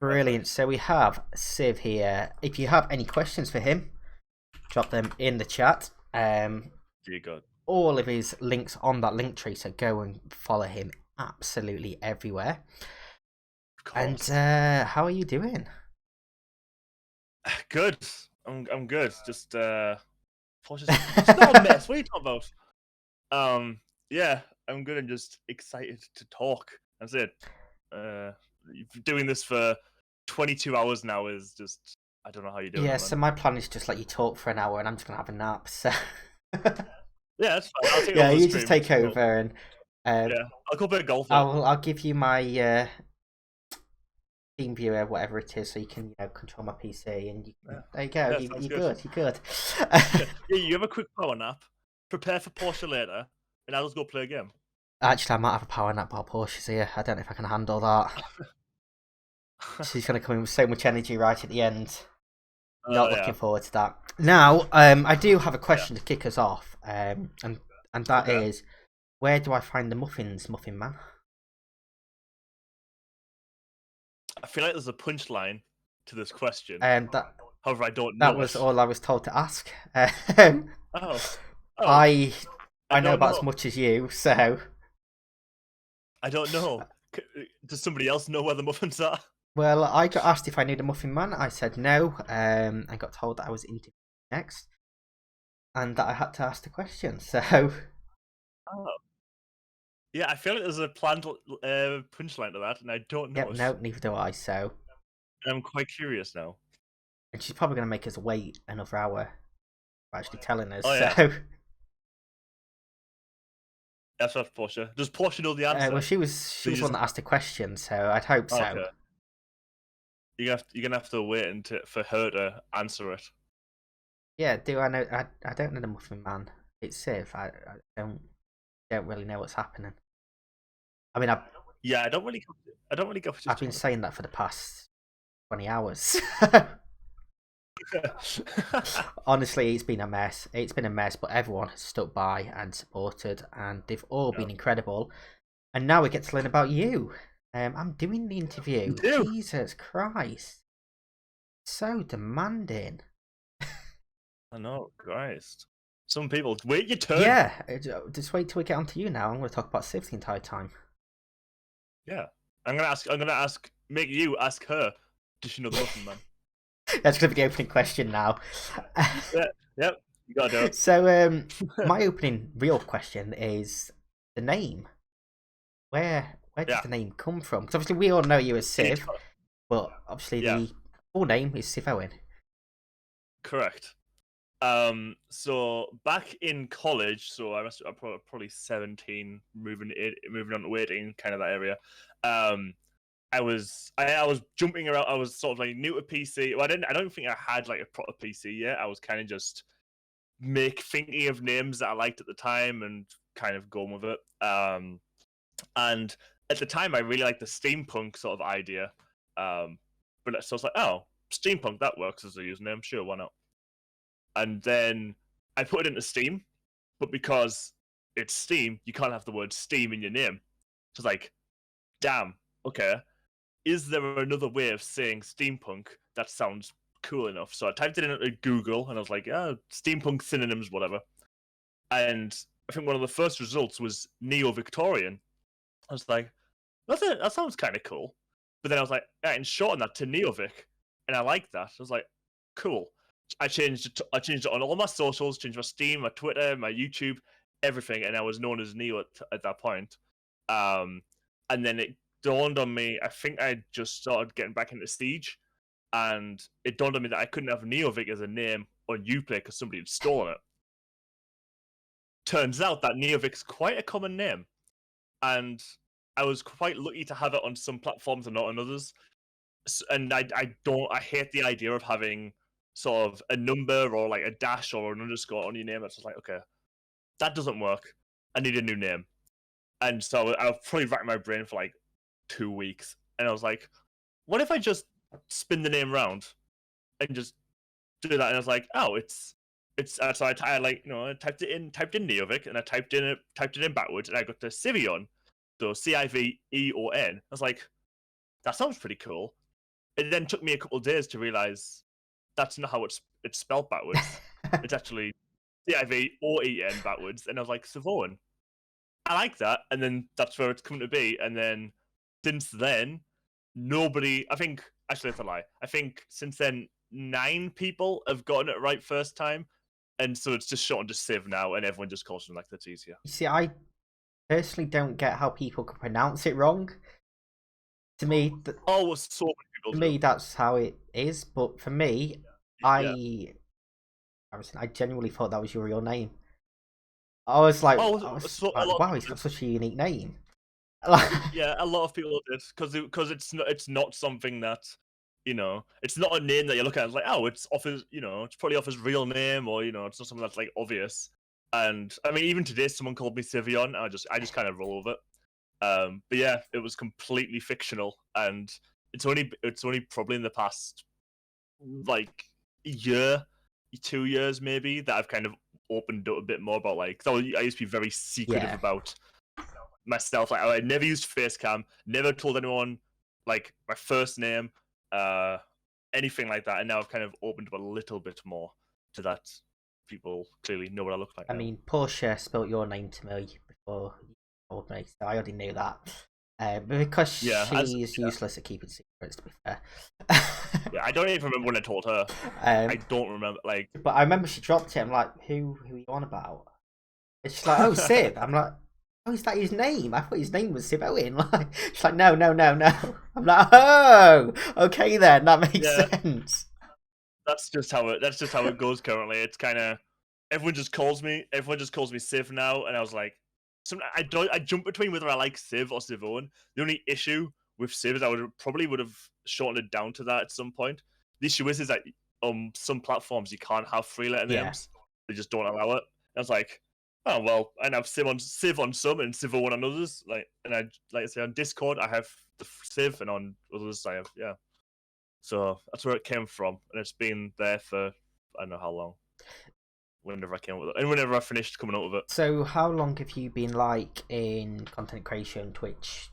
Brilliant. So we have Civ here. If you have any questions for him, drop them in the chat. Dear God. All of his links on that link tree, so go and follow him absolutely everywhere. Of course. And how are you doing? Good. I'm good. Just it's not a mess. What are you talking about? Yeah, I'm good and just excited to talk. That's it. Doing this for 22 hours now is just, I don't know how you do it. Yeah, so my plan is just let you talk for an hour and I'm just going to have a nap. So Yeah, that's fine. I'll take yeah, over the you stream. just take over and yeah, I'll go play golf. I'll give you my Team Viewer, whatever it is, so you can control my PC and there you go. You're good. You're good. Yeah, you have a quick power nap. Prepare for Porsche later, and I'll just go play a game. Actually, I might have a power nap while Porsche's here. I don't know if I can handle that. She's going to come in with so much energy right at the end. Not looking forward to that. Now, I do have a question to kick us off, and that is, where do I find the muffins, Muffin Man? I feel like there's a punchline to this question. However, I don't know. That was all I was told to ask. Oh. I know about as much as you, so I don't know. Does somebody else know where the muffins are? Well, I got asked if I knew the Muffin Man. I said no. I got told that I was interviewed next, and that I had to ask the question. So, yeah, I feel like there's a planned punchline to that, and I don't know. Yep, no, neither do I. So, I'm quite curious now. And she's probably going to make us wait another hour for actually telling us. Oh, yeah. So, that's what Porsche. Does Porsche know the answer? Well, she was one that asked the question, so I'd hope so. Okay. You're gonna have to wait for her to answer it. Yeah, do I know? I don't know the Muffin Man. It's Civ. I don't really know what's happening. I mean, I don't really go. I've been saying that for the past 20 hours. Honestly, it's been a mess. It's been a mess, but everyone has stuck by and supported, and they've all been incredible. And now we get to learn about you. I'm doing the interview. Jesus Christ. So demanding. I know, Christ. Some people, wait your turn. Yeah, just wait till we get on to you now. I'm going to talk about Civ the entire time. Yeah. I'm going to make you ask her, does she know the Muffin Man? That's going to be the opening question now. Yep, you got to do it. So, my opening real question is the name. Where does the name come from? Because obviously we all know you as Civ, but obviously the full name is Civoen. Correct. So back in college, so I'm probably 17, moving on to 18, kind of that area. I was jumping around. I was sort of like new to PC. Well, I don't think I had like a proper PC yet. I was kind of just thinking of names that I liked at the time and kind of going with it. And at the time, I really liked the steampunk sort of idea. But so I was like, oh, steampunk, that works as a username. Sure, why not? And then I put it into Steam, but because it's Steam, you can't have the word Steam in your name. So it's like, damn, okay. Is there another way of saying steampunk that sounds cool enough? So I typed it into Google, and I was like, steampunk synonyms, whatever. And I think one of the first results was Neo-Victorian. I was like, that sounds kind of cool. But then I was like, I can shorten that to Neovic, and I like that. I was like, cool. I changed it on all my socials, changed my Steam, my Twitter, my YouTube, everything, and I was known as Neo at that point. And then it dawned on me, I think I just started getting back into Siege, and it dawned on me that I couldn't have Neovic as a name on Uplay because somebody had stolen it. Turns out that Neovic's quite a common name, and I was quite lucky to have it on some platforms and not on others. And I hate the idea of having sort of a number or like a dash or an underscore on your name. That's just like, okay, that doesn't work. I need a new name. And so I probably racked my brain for like 2 weeks, and I was like, what if I just spin the name around and just do that? And I was like, oh, it's so I typed in Neovic, and I typed it in backwards, and I got to Civoen, so Civeon. I was like, that sounds pretty cool. it then took me a couple of days to realize that's not how it's spelled backwards. It's actually Civoen backwards, and I was like, Civoen. I like that, and then that's where it's come to be. And then since then, nobody. I think actually that's a lie. I think since then 9 people have gotten it right first time, and so it's just shortened to Civ now, and everyone just calls them like that's easier. You see, I personally don't get how people can pronounce it wrong. To me, Oh, so many people to do. me, that's how it is. But for me, I genuinely thought that was your real name. I was like, wow, he's got such a unique name. Yeah, a lot of people did because it's not something that it's not a name that you look at and it's like, oh, it's off his it's probably off his real name, or it's not something that's like obvious. And I mean, even today, someone called me Civoen. I just kind of roll with it. But yeah, it was completely fictional, and it's only probably in the past like year, 2 years maybe, that I've kind of opened up a bit more about like. 'Cause I used to be very secretive about myself. Like I never used Facecam, never told anyone like my first name, anything like that. And now I've kind of opened up a little bit more to that. People clearly know what I look like. I mean, Portia spelt your name to me before you told me, so I already knew that. But because she's useless at keeping secrets, to be fair. Yeah, I don't even remember when I told her. I don't remember, like. But I remember she dropped it. I'm like, who are you on about? And she's like, oh, Civ. I'm like, oh, is that his name? I thought his name was Civoen. Like, she's like, no. I'm like, oh, okay then, that makes sense. That's just how it goes currently. It's kind of everyone just calls me Civ now, and I was like, I jump between whether I like Civ or Civoen. The only issue with Civ is I would have shortened it down to that at some point. The issue is that some platforms you can't have 3-letter names. They just don't allow it. And I was like, oh well, and I have Civ on some and Civoen on others. Like I say on Discord I have the Civ, and on others I have So that's where it came from, and it's been there for I don't know how long. Whenever I came up with it, and whenever I finished coming up with it. So, how long have you been like in content creation, Twitch?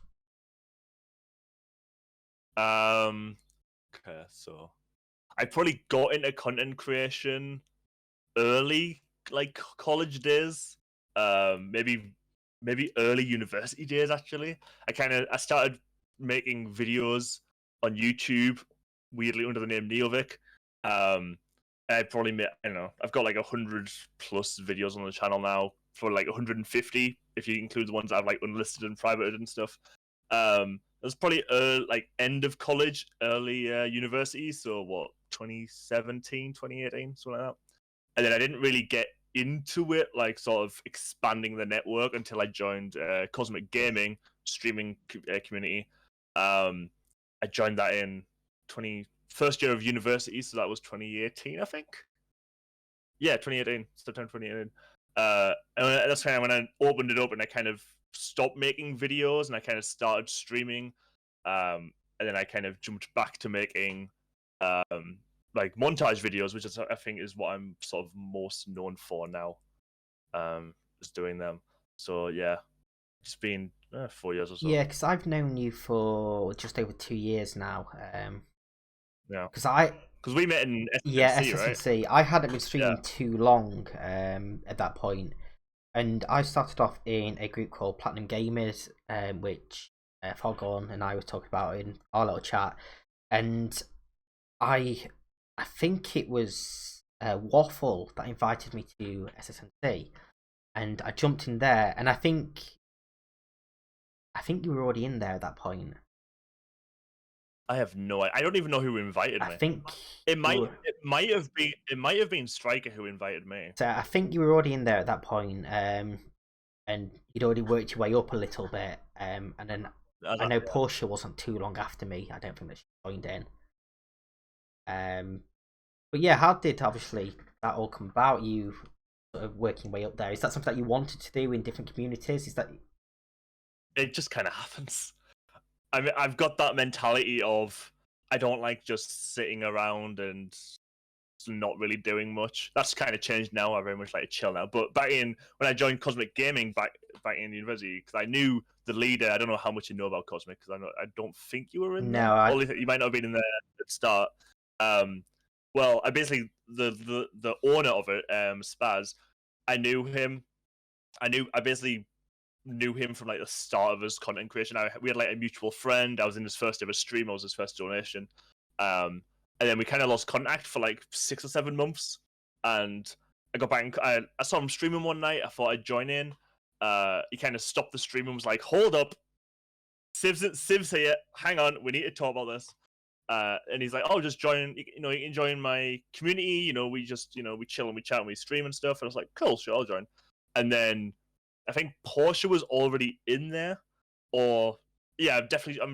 Okay, so I probably got into content creation early, like college days. Maybe early university days. Actually, I started making videos on YouTube, weirdly under the name Neovic. I probably made, I don't know, I've got like 100 plus videos on the channel now, for like 150 if you include the ones that I've like unlisted and privated and stuff. It was probably like end of college, early university, so what, 2017, 2018, something like that. And then I didn't really get into it, like sort of expanding the network, until I joined Cosmic Gaming streaming community. I joined that in first year of university, so that was 2018, I think. Yeah, 2018, September 2018. And that's kind of when I opened it up, and I kind of stopped making videos, and I kind of started streaming. And then I kind of jumped back to making like montage videos, which I think is what I'm sort of most known for now. Just doing them. So yeah, it's been 4 years or so. Yeah, because I've known you for just over 2 years now. Yeah. Because we met in SSNC, SSNC. right? I hadn't been streaming too long at that point, and I started off in a group called Platinum Gamers, which Foghorn and I were talking about in our little chat, and I think it was Waffle that invited me to SSNC, and I jumped in there, and I think you were already in there at that point. I have no idea. I don't even know who invited me. I think it might have been Striker who invited me. So I think you were already in there at that point, and you'd already worked your way up a little bit. And then I know Portia wasn't too long after me. I don't think that she joined in. But yeah, how did obviously that all come about? You sort of working way up there. Is that something that you wanted to do in different communities? Is that? It just kind of happens. I mean, I've got that mentality of I don't like just sitting around and not really doing much. That's kind of changed now. I very much like to chill now. But back in when I joined Cosmic Gaming back in university, because I knew the leader. I don't know how much you know about Cosmic, because I don't think you were in there. No, You might not have been in there at the start. Well, I basically the owner of it, Spaz. I knew him. I basically knew him from like the start of his content creation. We had like a mutual friend. I was in his first ever stream. I was his first donation. And then we kind of lost contact for like 6 or 7 months. And I got back. I saw him streaming one night. I thought I'd join in. He kind of stopped the stream and was like, "Hold up, Civ's here. Hang on, we need to talk about this." And he's like, "Oh, just join. You can join my community. We just, we chill and we chat and we stream and stuff." And I was like, "Cool, sure, I'll join." And then I think Portia was already in there, or yeah, I'm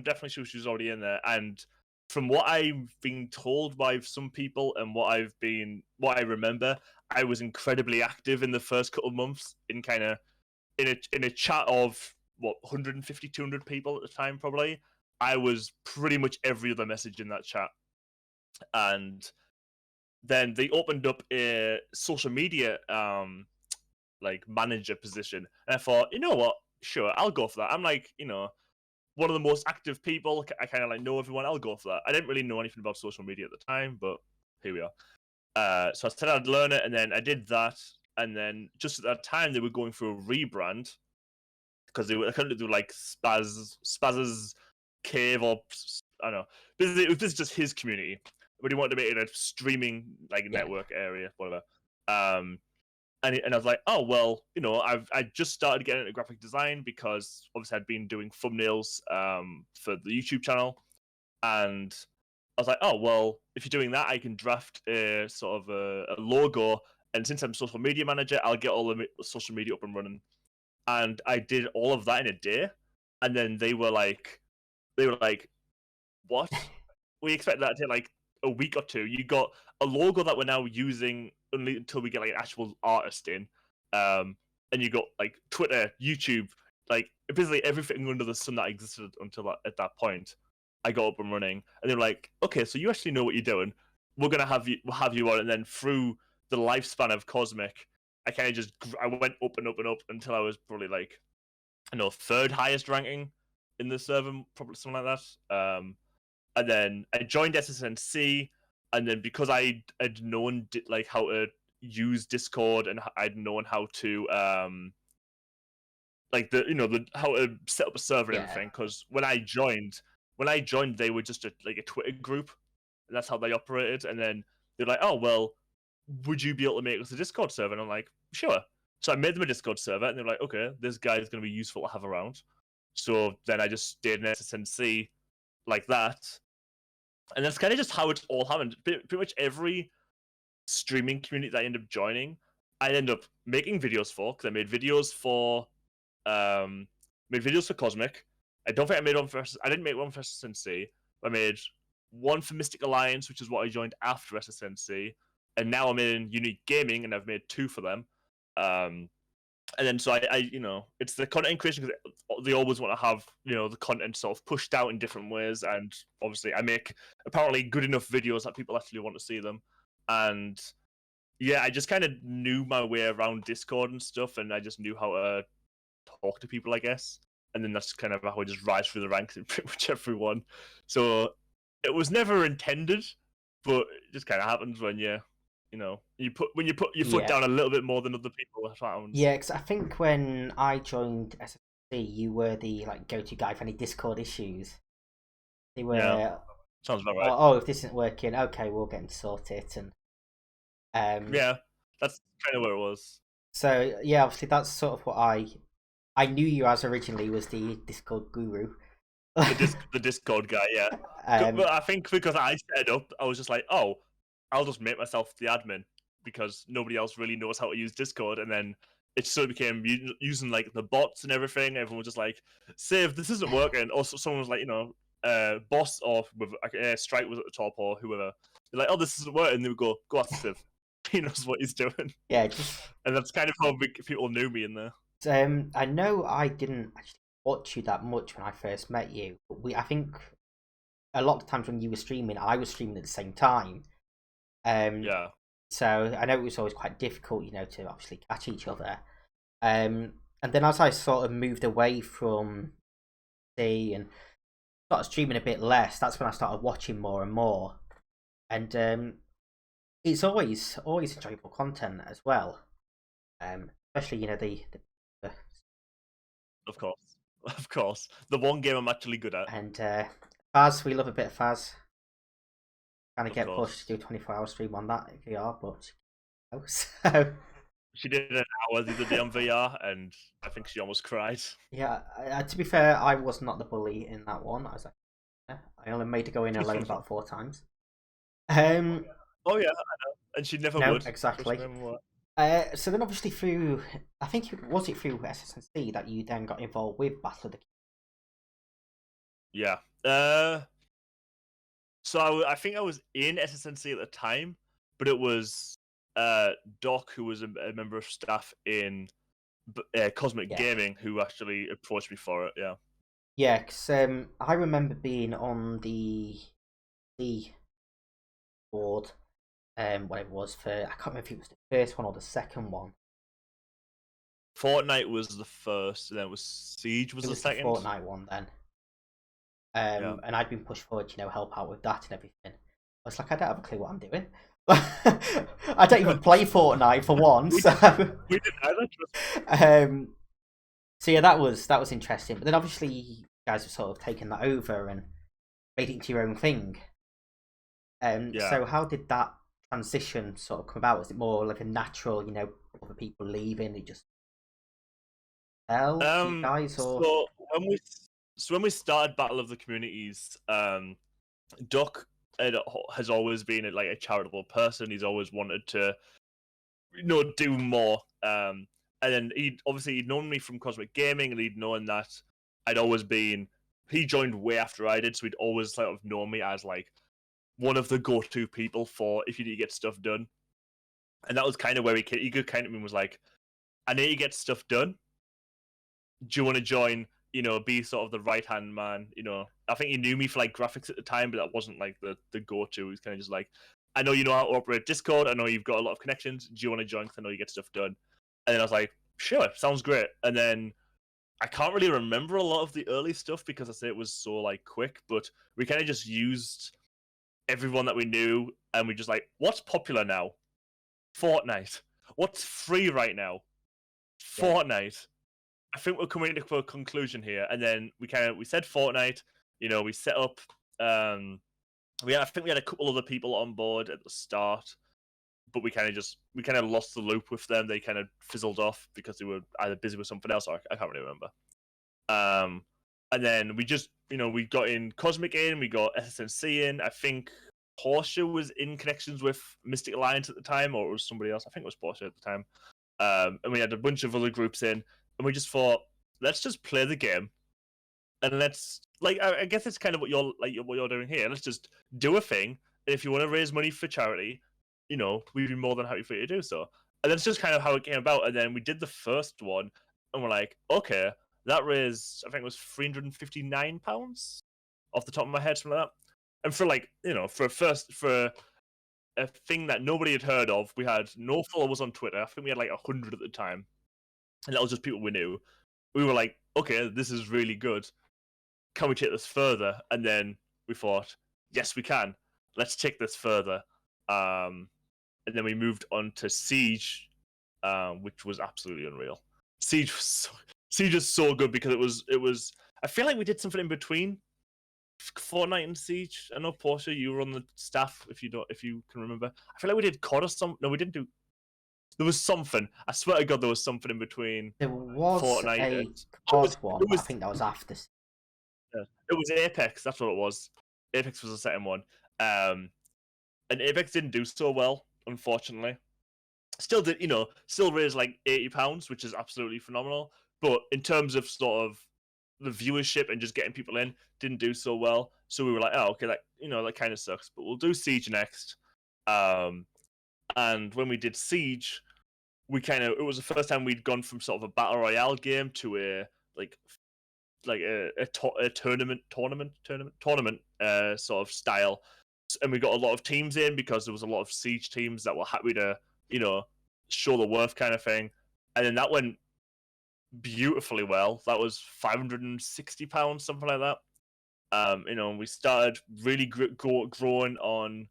definitely sure she was already in there. And from what I've been told by some people and what I remember, I was incredibly active in the first couple of months in kind of in a chat of 150, 200 people at the time probably. I was pretty much every other message in that chat, and then they opened up a social media like manager position, and I thought, you know what, sure, I'll go for that. I'm like, one of the most active people. I kind of like know everyone. I'll go for that. I didn't really know anything about social media at the time, but here we are. So I said I'd learn it, and then I did that. And then just at that time, they were going through a rebrand because they couldn't do like Spaz's cave, or I don't know. This is just his community, but he wanted to make it a streaming like network area, whatever. And I was like, oh well, I just started getting into graphic design because obviously I'd been doing thumbnails for the YouTube channel, and I was like, oh well, if you're doing that, I can draft a sort of a logo, and since I'm social media manager, I'll get all the social media up and running. And I did all of that in a day, and then they were like, what? We expect that to take like a week or two. You got a logo that we're now using only until we get like an actual artist in, and you got like Twitter, YouTube, like basically everything under the sun that existed until at that point. I got up and running, and they're like, "Okay, so you actually know what you're doing. We'll have you on." And then through the lifespan of Cosmic, I went up and up and up until I was probably like, third highest ranking in the server, probably something like that. And then I joined SSNC, and then because I'd known like how to use Discord, and I'd known how to like how to set up a server and everything. Because when I joined, they were just a Twitter group, and that's how they operated. And then they're like, "Oh well, would you be able to make us a Discord server?" And I'm like, "Sure." So I made them a Discord server, and they're like, "Okay, this guy is going to be useful to have around." So then I just stayed in SSNC like that. And that's kind of just how it all happened. Pretty much every streaming community that I ended up joining, I ended up making videos for, because I made videos for Cosmic. I don't think I didn't make one for SSNC. I made one for Mystic Alliance, which is what I joined after SSNC, and now I'm in Unique Gaming, and I've made 2 for them. And then so I it's the content creation, because they always want to have the content sort of pushed out in different ways, and obviously I make apparently good enough videos that people actually want to see them. And yeah, I just kind of knew my way around Discord and stuff, and I just knew how to talk to people, I guess. And then that's kind of how I just rise through the ranks in pretty much everyone. So it was never intended, but it just kind of happens when you put your foot down a little bit more than other people have found. Yeah, because I think when I joined SSC, you were the go-to guy for any Discord issues. They were sounds about right. Oh, if this isn't working, okay, we'll get to sort it. And yeah, that's kind of where it was. So yeah, obviously that's sort of what I knew you as originally, was the Discord guru. the Discord guy, yeah. But I think because I set it up, I was just like, oh, I'll just make myself the admin, because nobody else really knows how to use Discord. And then it sort of became using like the bots and everything. Everyone was just like, "Civ, this isn't working." Or someone was like, Boss, or with Strike was at the top, or whoever. They're like, "Oh, this isn't working." And they would go ask Civ. He knows what he's doing. Yeah, and that's kind of how people knew me in there. I know I didn't actually watch you that much when I first met you. I think a lot of times when you were streaming, I was streaming at the same time. Yeah. So I know it was always quite difficult, to actually catch each other. And then as I sort of moved away from C and started streaming a bit less, that's when I started watching more and more. And it's always enjoyable content as well. Especially the Of course, of course. The one game I'm actually good at. and Faz, we love a bit of Faz. Trying to Of get course. pushed to do a 24-hour stream on that VR, but so She did an hour the other day on VR, and I think she almost cried. yeah. To be fair, I was not the bully in that one. I only made her go in alone about 4 times. Oh yeah, I know. And she never No, would. exactly. So then, obviously, through I think was it through SSNC that you then got involved with Battle of the Yeah. So I think I was in SSNC at the time, but it was Doc, who was a member of staff in Cosmic Gaming, who actually approached me for it. Yeah. Yeah, because I remember being on the board, whatever it was for. I can't remember if it was the first one or the second one. Fortnite was the first, and then it was Siege was the second. The Fortnite one then. And I'd been pushed forward, help out with that and everything. I was like, I don't have a clue what I'm doing. I don't even play Fortnite for one. So we didn't either. So yeah, that was interesting. But then obviously you guys have sort of taken that over and made it into your own thing. So how did that transition sort of come about? Was it more like a natural, other people leaving, it just fell to you guys, or? So when we started Battle of the Communities, Duck has always been a charitable person. He's always wanted to, do more. And then he'd known me from Cosmic Gaming, and he'd known that I'd always been. He joined way after I did, so he'd always sort of known me as like one of the go-to people for if you need to get stuff done. And that was kind of where he could kind of was like, I need to get stuff done. Do you want to join? Be sort of the right-hand man. I think he knew me for like graphics at the time, but that wasn't like the go-to. He was kind of just like, I know you know how to operate Discord. I know you've got a lot of connections. Do you want to join? Because I know you get stuff done. And then I was like, sure, sounds great. And then I can't really remember a lot of the early stuff because I say it was so like quick, but we kind of just used everyone that we knew, and we just like, what's popular now? Fortnite. What's free right now? Fortnite. I think we're coming to a conclusion here, and then we said Fortnite. We set up. I think we had a couple other people on board at the start, but we kind of lost the loop with them. They kind of fizzled off because they were either busy with something else, or I can't really remember. And then we just we got in Cosmic in, we got SSNC in. I think Porsche was in connections with Mystic Alliance at the time, or it was somebody else. I think it was Porsche at the time. And we had a bunch of other groups in. And we just thought, let's just play the game, and let's I guess it's kind of what you're doing here. Let's just do a thing, and if you want to raise money for charity, we'd be more than happy for you to do so. And that's just kind of how it came about. And then we did the first one, and we're like, okay, that raised, I think it was £359 off the top of my head, something like that. And for for a thing that nobody had heard of, we had no followers on Twitter. I think we had like 100 at the time. And that was just people we knew. We were like, okay, this is really good. Can we take this further? And then we thought, yes, we can. Let's take this further. And then we moved on to Siege, which was absolutely unreal. Siege is so good because it was. I feel like we did something in between Fortnite and Siege. I know Portia, you were on the staff. If you can remember, I feel like we did COD or something. No, we didn't do. There was something. I swear to God, there was something in between. There was Fortnite a COD one. I think that was after. Yeah, it was Apex. That's what it was. Apex was the second one. And Apex didn't do so well, unfortunately. Still raised like £80, which is absolutely phenomenal. But in terms of sort of the viewership and just getting people in, didn't do so well. So we were like, oh, okay, that kind of sucks. But we'll do Siege next. And when we did Siege, it was the first time we'd gone from sort of a battle royale game to a tournament sort of style. and we got a lot of teams in because there was a lot of siege teams that were happy to, show the worth kind of thing, and then that went beautifully well. That was £560, something like that. We started really growing on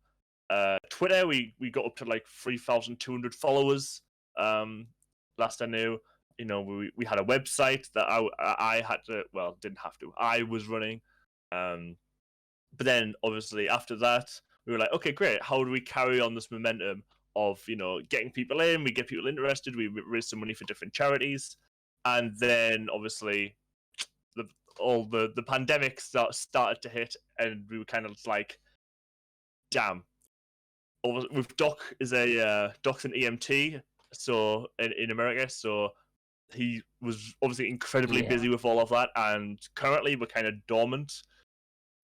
Twitter. We got up to like 3,200 followers. Last I knew, we had a website that I had to, well, didn't have to. I was running. But then obviously after that, we were like, okay, great. How do we carry on this momentum of getting people in? We get people interested. We raise some money for different charities, and then obviously the pandemic started to hit, and we were kind of like, damn. With Doc's an EMT, so in America, so he was obviously incredibly busy with all of that, and currently we're kind of dormant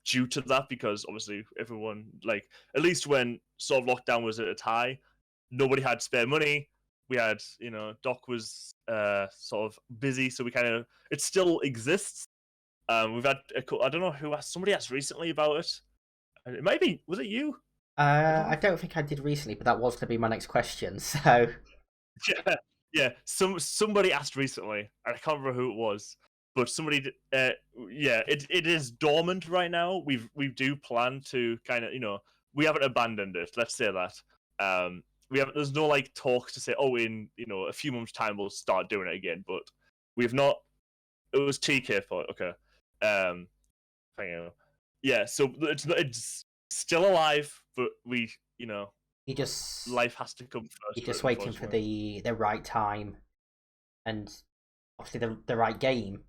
due to that, because obviously everyone, like, at least when sort of lockdown was at its high, nobody had spare money. We had, Doc was sort of busy, so we kind of, it still exists. We've had I don't know who asked, somebody asked recently about it. It might be, was it you? I don't think I did recently, but that was going to be my next question. So yeah. Somebody asked recently, and I can't remember who it was, but somebody, it is dormant right now. We do plan to kind of, we haven't abandoned it. Let's say that. We haven't. There's no like talk to say, oh, in a few months' time we'll start doing it again. But we've not. It was TK for okay. Yeah. So it's still alive, but we, you just life has to come first. you're just waiting for the right time, and obviously the right game.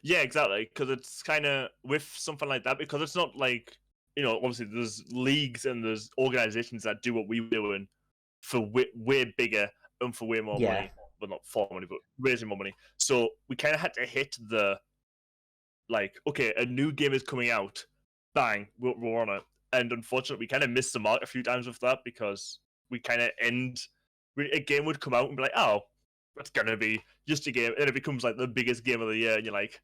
Yeah, exactly. Because it's kind of with something like that, because it's not like, obviously there's leagues and there's organizations that do what we were doing for way bigger and for way more money. Well, not for money, but raising more money. So we kind of had to hit the, like, okay, a new game is coming out, bang, we're on it. And unfortunately, we kind of missed the mark a few times with that, because we kind of a game would come out and be like, oh, it's going to be just a game, and it becomes like the biggest game of the year, and you're like,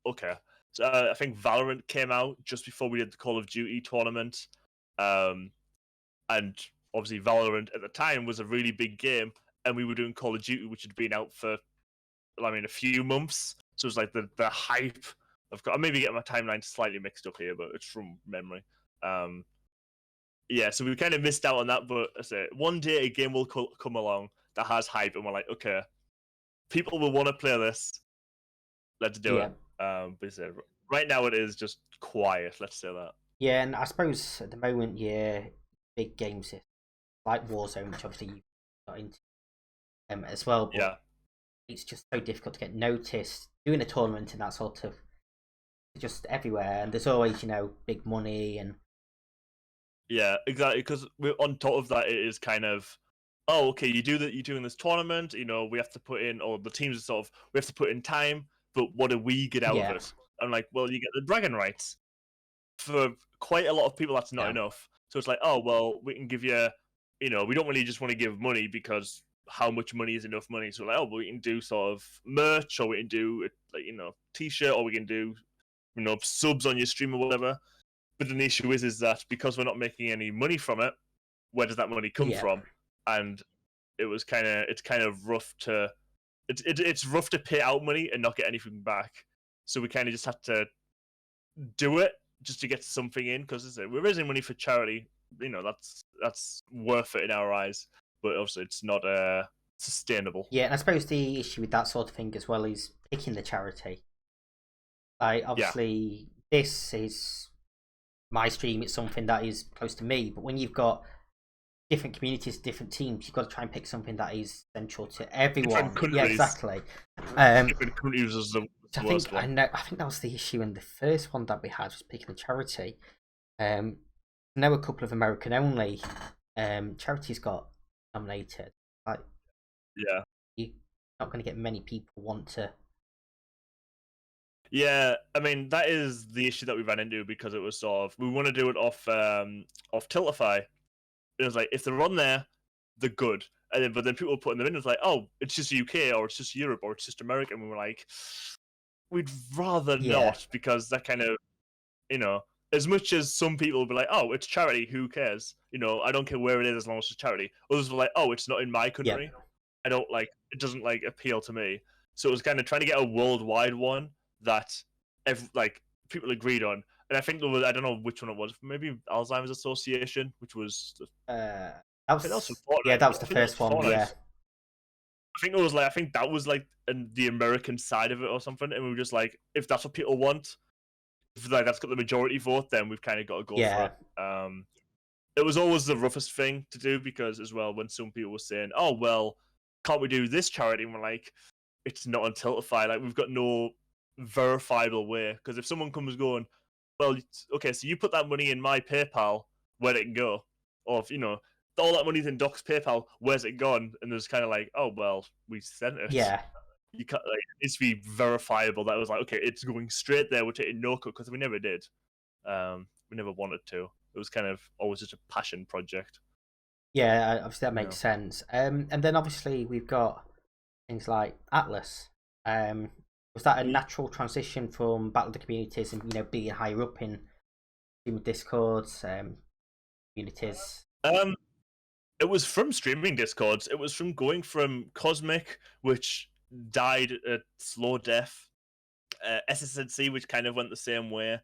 okay. So I think Valorant came out just before we did the Call of Duty tournament, and obviously Valorant at the time was a really big game, and we were doing Call of Duty, which had been out for, a few months, so it was like the hype. I maybe get my timeline slightly mixed up here, but it's from memory. Yeah, so we kind of missed out on that, but I say one day a game will come along that has hype, and we're like, okay, people will want to play this. Let's do it. But right now it is just quiet. Let's say that. Yeah, and I suppose at the moment, big games like Warzone, which obviously you got into as well. But it's just so difficult to get noticed doing a tournament and that sort of, just everywhere, and there's always big money and. Yeah, exactly. Because on top of that, it is kind of, oh, okay, you're doing this tournament. We have to put in, or the teams are sort of, we have to put in time. But what do we get out of it? I'm like, well, you get the bragging rights. For quite a lot of people, that's not enough. So it's like, oh, well, we can give you, we don't really just want to give money, because how much money is enough money? So like, oh, we can do sort of merch, or we can do like t-shirt, or we can do subs on your stream or whatever. But then the issue is that because we're not making any money from it, where does that money come from? And it's kind of rough to, it's rough to pay out money and not get anything back. So we kind of just have to do it just to get something in, because we're raising money for charity. That's worth it in our eyes, but obviously it's not sustainable. Yeah, and I suppose the issue with that sort of thing as well is picking the charity. Obviously, this is my stream, it's something that is close to me, but when you've got different communities, different teams, you've got to try and pick something that is central to everyone. Yeah, exactly. Different countries is the worst one. I think that was the issue in the first one that we had, was picking a charity. I know a couple of American only charities got nominated. You're not going to get many people want to. Yeah, I mean, that is the issue that we ran into, because it was sort of, we want to do it off Tiltify. It was like, if they're on there, they're good. But then people were putting them in, it's like, oh, it's just UK, or it's just Europe, or it's just America. And we were like, we'd rather not, because that kind of, as much as some people will be like, oh, it's charity, who cares? You know, I don't care where it is as long as it's charity. Others were like, oh, it's not in my country. I don't like, it doesn't like appeal to me. So it was kind of trying to get a worldwide one that like people agreed on. And I think there was, I don't know which one it was, maybe Alzheimer's Association, which was that I think that was was for Fortnite. that was the first one. Yeah, I think it was like, I think that was like the American side of it or something, and we were just like, if that's what people want, if like that's got the majority vote, then we've kind of got to go for it. It was always the roughest thing to do because, as well, when some people were saying, "Oh well, can't we do this charity?" and we're like, "It's not on Tiltify. Like we've got no verifiable way. Because if someone comes going, well, okay, so you put that money in my PayPal, where'd it go? Or if, you know, all that money's in Doc's PayPal, where's it gone?" And there's kind of like, "Oh well, we sent it." yeah. You can't, like, it needs to be verifiable. That was like, okay, it's going straight there. We're taking no cut because we never did. We never wanted to. It was kind of always just a passion project. Yeah, obviously that makes sense. And then obviously we've got things like Atlas. Was that a natural transition from Battle of the Communities and being higher up in Discords, communities? It was from streaming Discords. It was from going from Cosmic, which died a slow death, SSNC, which kind of went the same way.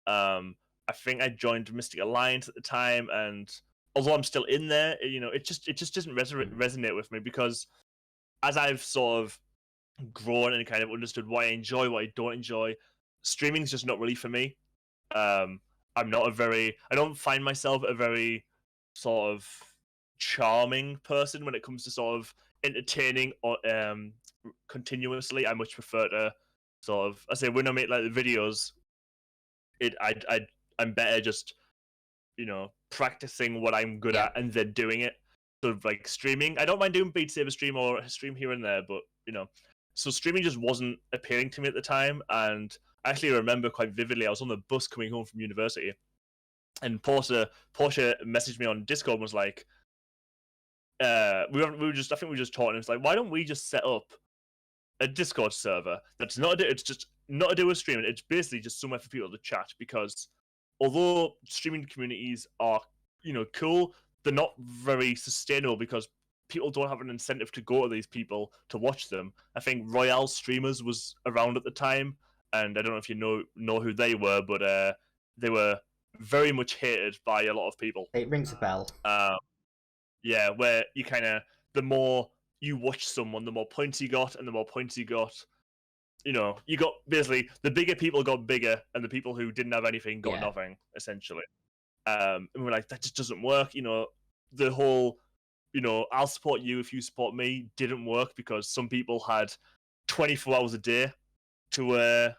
I think I joined Mystic Alliance at the time, and although I'm still in there, it just doesn't resonate with me because as I've sort of grown and kind of understood what I enjoy, what I don't enjoy, streaming's just not really for me. I don't find myself a very sort of charming person when it comes to sort of entertaining or continuously. I much prefer to sort of, I say, when I make like the videos, I'm better just practicing what I'm good at and then doing it. Sort of like streaming. I don't mind doing Beat Saber stream or a stream here and there, but so streaming just wasn't appealing to me at the time. And I actually remember quite vividly, I was on the bus coming home from university, and Portia messaged me on Discord and was like, I think we were just talking. It's like, why don't we just set up a Discord server that's it's just not to do with streaming. It's basically just somewhere for people to chat, because although streaming communities are cool, they're not very sustainable because people don't have an incentive to go to these people to watch them. I think Royale Streamers was around at the time, and I don't know if you know who they were, but they were very much hated by a lot of people. It rings a bell. Yeah, where you kind of, the more you watch someone, the more points you got, and the more points you got, you got basically the bigger people got bigger, and the people who didn't have anything got nothing, essentially. And we're like, that just doesn't work. The whole, I'll support you if you support me didn't work because some people had 24 hours a day to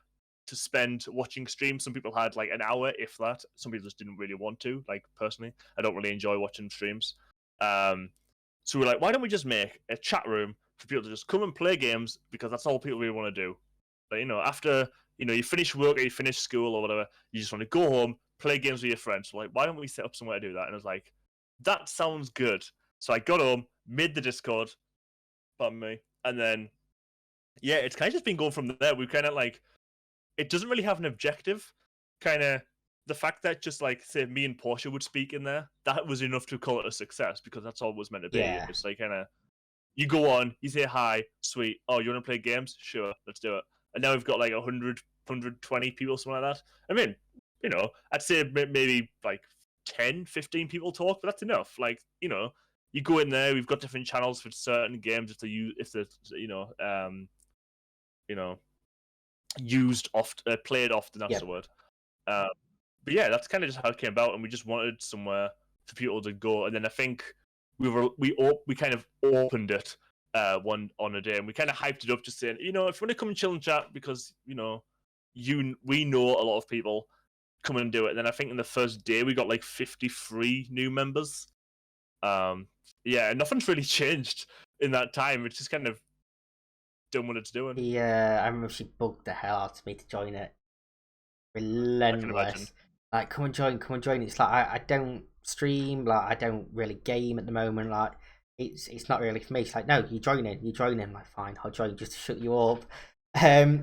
spend watching streams. Some people had like an hour, if that. Some people just didn't really want to. Like, personally, I don't really enjoy watching streams. So we're like, why don't we just make a chat room for people to just come and play games, because that's all people really want to do. But after you finish work or you finish school or whatever, you just want to go home, play games with your friends. So like, why don't we set up somewhere to do that? And I was like, that sounds good. So I got home, made the Discord, pardon me, and then it's kind of just been going from there. We kind of like, it doesn't really have an objective. Kind of the fact that just like, say, me and Portia would speak in there, that was enough to call it a success, because that's all it was meant to be. Yeah. It's like, kind of, you go on, you say hi, sweet. Oh, you want to play games? Sure, let's do it. And now we've got like 100, 120 people, something like that. I mean, I'd say maybe like 10, 15 people talk, but that's enough. Like, you go in there, we've got different channels for certain games if they're used often, played often. That's the word. But yeah, that's kind of just how it came about, and we just wanted somewhere for people to go. And then I think we kind of opened it one on a day, and we kind of hyped it up, just saying, if you want to come and chill and chat, because we know a lot of people, come and do it. And then I think in the first day we got like 53 new members. Yeah, nothing's really changed in that time. It's just kind of done what it's doing. Yeah, I remember she bugged the hell out of me to join it. Relentless. Like, come and join. It's like, I don't stream, like, I don't really game at the moment, like, it's not really for me. It's like, no, you join in. I'm like, fine, I'll join just to shut you up. And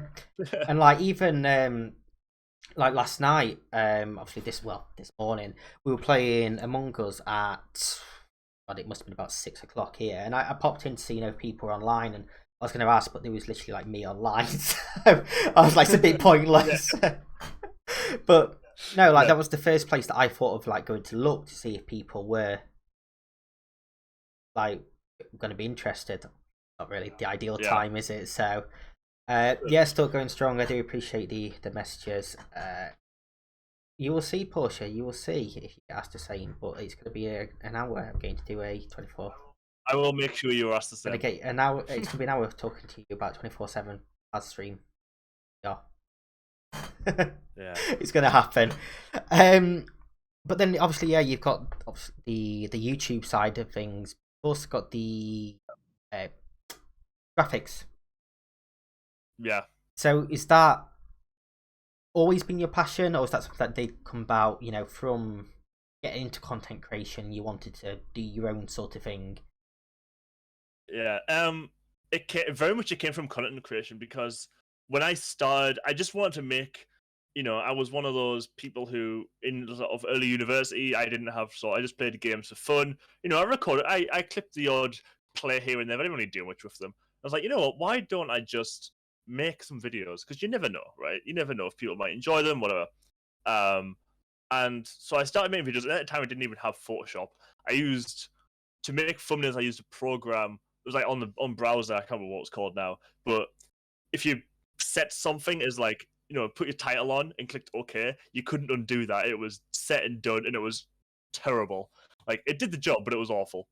like, even like last night, obviously this morning we were playing Among Us at, well, it must have been about 6 o'clock here, and I popped in to see if people were online, and I was going to ask, but there was literally like me online, so I was like, it's a bit pointless. But no, like that was the first place that I thought of like going to look to see if people were like going to be interested. Not really the ideal time, is it? So yeah, still going strong. I do appreciate the messages. You will see, Portia. You will see if you get asked the same. But it's going to be an hour. I'm going to do a 24. I will make sure you're asked the same. Gonna get an hour. It's going to be an hour talking to you about 24/7 ad stream. Yeah. Yeah, it's going to happen. But then obviously, yeah, you've got the YouTube side of things. You've also got the graphics. Yeah. So is that always been your passion, or is that something that did come about, from getting into content creation? You wanted to do your own sort of thing. Yeah. It came from content creation, because when I started, I just wanted to make. I was one of those people who, in sort of early university, I didn't have, so I just played games for fun. I recorded, I clipped the odd play here and there, but I didn't really do much with them. I was like, you know what? Why don't I just make some videos? Because you never know, right? You never know if people might enjoy them, whatever. And so I started making videos. At the time, I didn't even have Photoshop. To make thumbnails, I used a program. It was like on browser. I can't remember what it's called now. But if you set something as like, put your title on and clicked OK, you couldn't undo that. It was set and done, and it was terrible. Like, it did the job, but it was awful.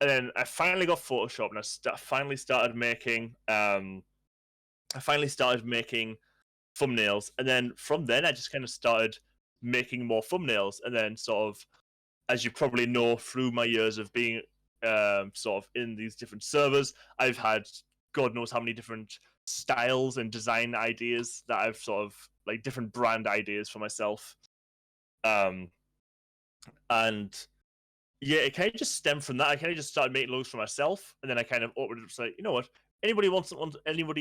And then I finally got Photoshop, and I finally started making thumbnails. And then from then, I just kind of started making more thumbnails. And then sort of, as you probably know, through my years of being sort of in these different servers, I've had God knows how many different styles and design ideas that I've sort of like different brand ideas for myself. And yeah, it kind of just stemmed from that. I kind of just started making logos for myself, and then I kind of opened it up to say, you know what, anybody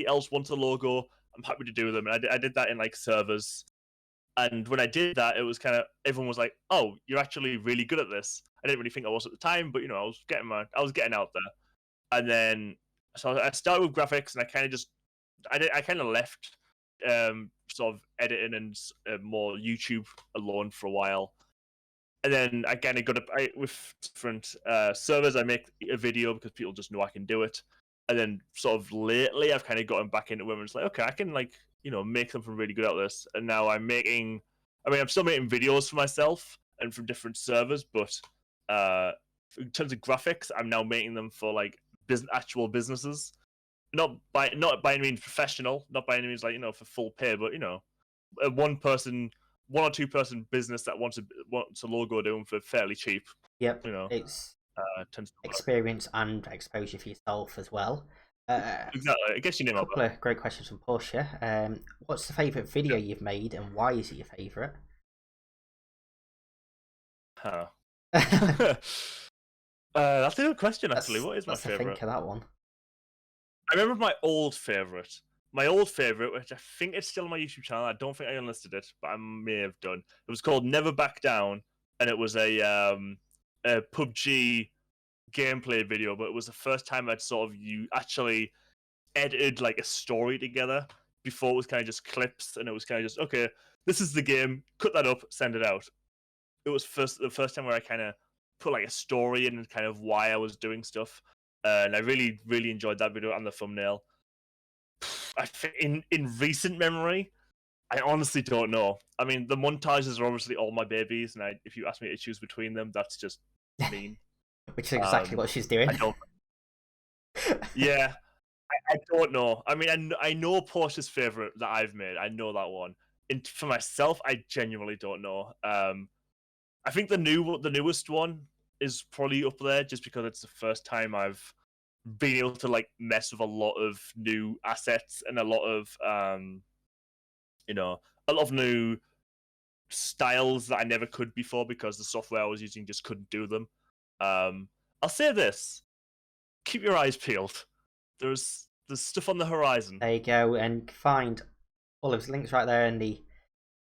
else wants a logo, I'm happy to do them. And I did that in like servers. And when I did that, it was kind of, everyone was like, "Oh, you're actually really good at this." I didn't really think I was at the time, but I was getting out there. And then so I started with graphics, and I kind of just I kind of left sort of editing and more YouTube alone for a while. And then again, I got up with different servers. I make a video because people just know I can do it. And then sort of lately, I've kind of gotten back into women. It's like, okay, I can like make something really good out of this. And now I'm still making videos for myself and from different servers, but in terms of graphics, I'm now making them for like actual businesses. Not by any means professional, not by any means like for full pay, but a one or two person business that wants a logo doing for fairly cheap. Yep, it's experience and exposure for yourself as well. Exactly. I guess you name it. A couple of great questions from Portia. What's the favourite video you've made, and why is it your favourite? Huh. That's a good question, actually. What is my favourite? Think of that one. I remember my old favourite, which I think it's still on my YouTube channel. I don't think I unlisted it, but I may have done. It was called Never Back Down, and it was a PUBG gameplay video, but it was the first time I'd sort of actually edited like a story together. Before it was kind of just clips, and it was kind of just, okay, this is the game, cut that up, send it out. It was the first time where I kind of put like a story in and kind of why I was doing stuff. And I really, really enjoyed that video and the thumbnail. I think in recent memory, I honestly don't know. I mean, the montages are obviously all my babies, and if you ask me to choose between them, that's just mean. Which is exactly what she's doing. Yeah, I don't know. I mean, I know Portia's favorite that I've made. I know that one. And for myself, I genuinely don't know. I think the newest one is probably up there, just because it's the first time I've been able to like mess with a lot of new assets and a lot of new styles that I never could before, because the software I was using just couldn't do them. I'll say this: keep your eyes peeled. There's stuff on the horizon. There you go, and find all of his links right there in the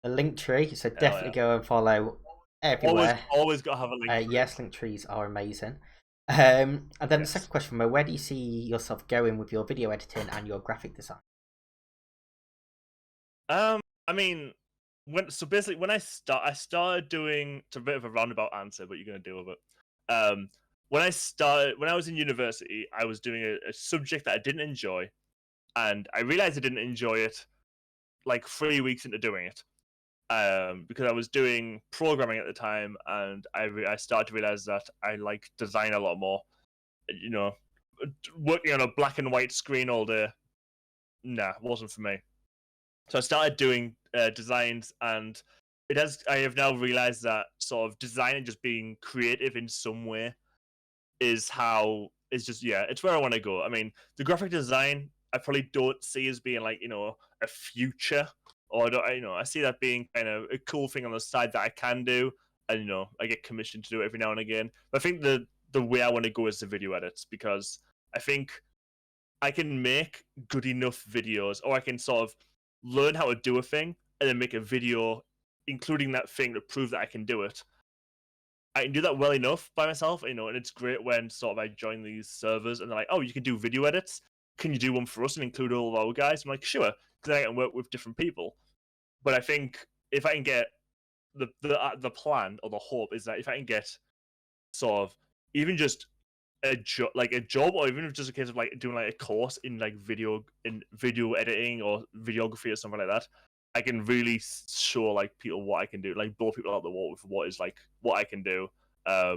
a link tree, so Hell definitely go and follow everywhere. Always got to have a link tree. Yes, link trees are amazing. And then the Yes. second question, where do you see yourself going with your video editing and your graphic design? I mean, when I started doing, it's a bit of a roundabout answer, but you're gonna deal with it. When I was in university, I was doing a subject that I didn't enjoy, and I realized I didn't enjoy it like 3 weeks into doing it. Because I was doing programming at the time, and I started to realize that I like design a lot more. You know, working on a black and white screen all day, nah, wasn't for me. So I started doing designs, and I have now realized that sort of design and just being creative in some way is it's where I want to go. I mean, the graphic design I probably don't see as being like a future, or I see that being kind of a cool thing on the side that I can do, and I get commissioned to do it every now and again. But I think the way I want to go is the video edits, because I think I can make good enough videos, or I can sort of learn how to do a thing and then make a video including that thing to prove that I can do it. I can do that well enough by myself, and it's great when sort of I join these servers and they're like, "Oh, you can do video edits. Can you do one for us and include all of our guys?" I'm like, "Sure," because I can work with different people. But I think if I can get the plan, or the hope is that if I can get sort of even just a job, or even if just a case of like doing like a course in like video editing or videography or something like that, I can really show like people what I can do, like blow people out the water with what I can do. I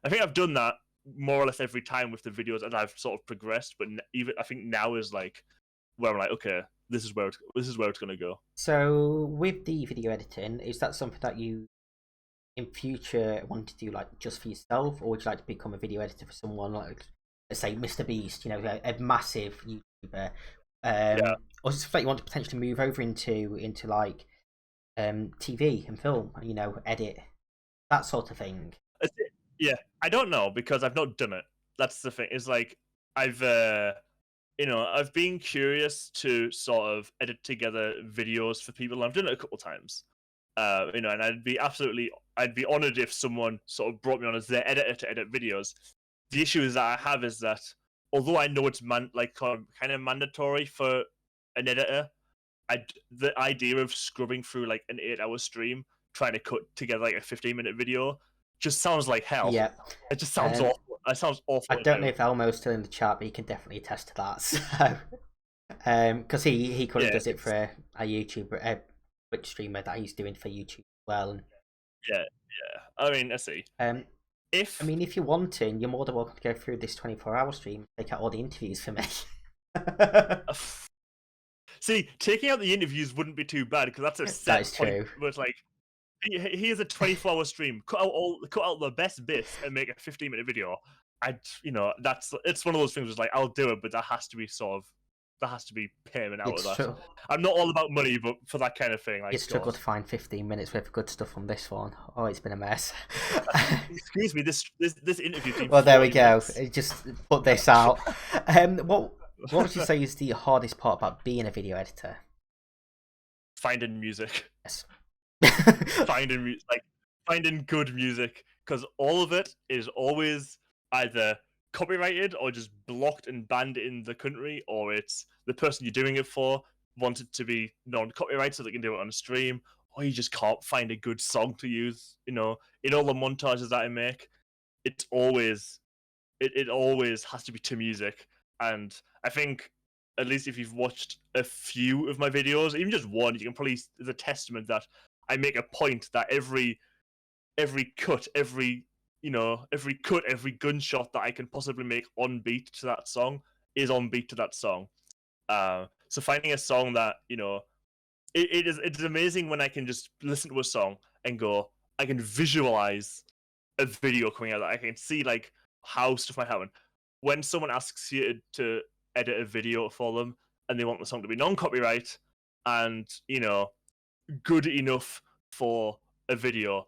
think I've done that more or less every time with the videos as I've sort of progressed, but even I think now is like where I'm like, okay, this is where it's gonna go. So with the video editing, is that something that you in future want to do like just for yourself, or would you like to become a video editor for someone like, let's say, Mr. Beast, a massive YouTuber? Yeah. Or is it something that you want to potentially move over into like TV and film, edit, that sort of thing? Yeah, I don't know, because I've not done it. That's the thing. It's like I've I've been curious to sort of edit together videos for people. I've done it a couple times. And I'd be honored if someone sort of brought me on as their editor to edit videos. The issue is that I have is that although I know it's kind of mandatory for an editor, the idea of scrubbing through like an 8-hour stream trying to cut together like a 15-minute video just sounds like hell. Yeah. It just sounds awful. It sounds awful. I don't know if Elmo's still in the chat, but he can definitely attest to that. So, because he currently does it for a YouTuber, a Twitch streamer that he's doing for YouTube as well. Yeah. I mean, let's see. If you're wanting, you're more than welcome to go through this 24-hour stream, take out all the interviews for me. See, taking out the interviews wouldn't be too bad, because that's a set That is point. true. But like, here's a 24-hour stream. Cut out the best bits and make a 15-minute video. It's one of those things. Where it's like, I'll do it, but that has to be payment out of that. True. I'm not all about money, but for that kind of thing, like, It's struggled to find 15 minutes worth of good stuff on this one. Oh, it's been a mess. Excuse me, this interview. Well, there we go. Just put this out. What would you say is the hardest part about being a video editor? Finding music. Yes. Finding good music, because all of it is always either copyrighted or just blocked and banned in the country, or it's the person you're doing it for wants it to be non-copyright so they can do it on a stream, or you just can't find a good song to use. In all the montages that I make, it always has to be to music. And I think, at least if you've watched a few of my videos, even just one, you can probably, it's a testament that I make a point that every cut, every gunshot that I can possibly make on beat to that song is on beat to that song. So finding a song that it's amazing when I can just listen to a song and go, I can visualize a video coming out, that I can see like how stuff might happen. When someone asks you to edit a video for them and they want the song to be non-copyright and good enough for a video,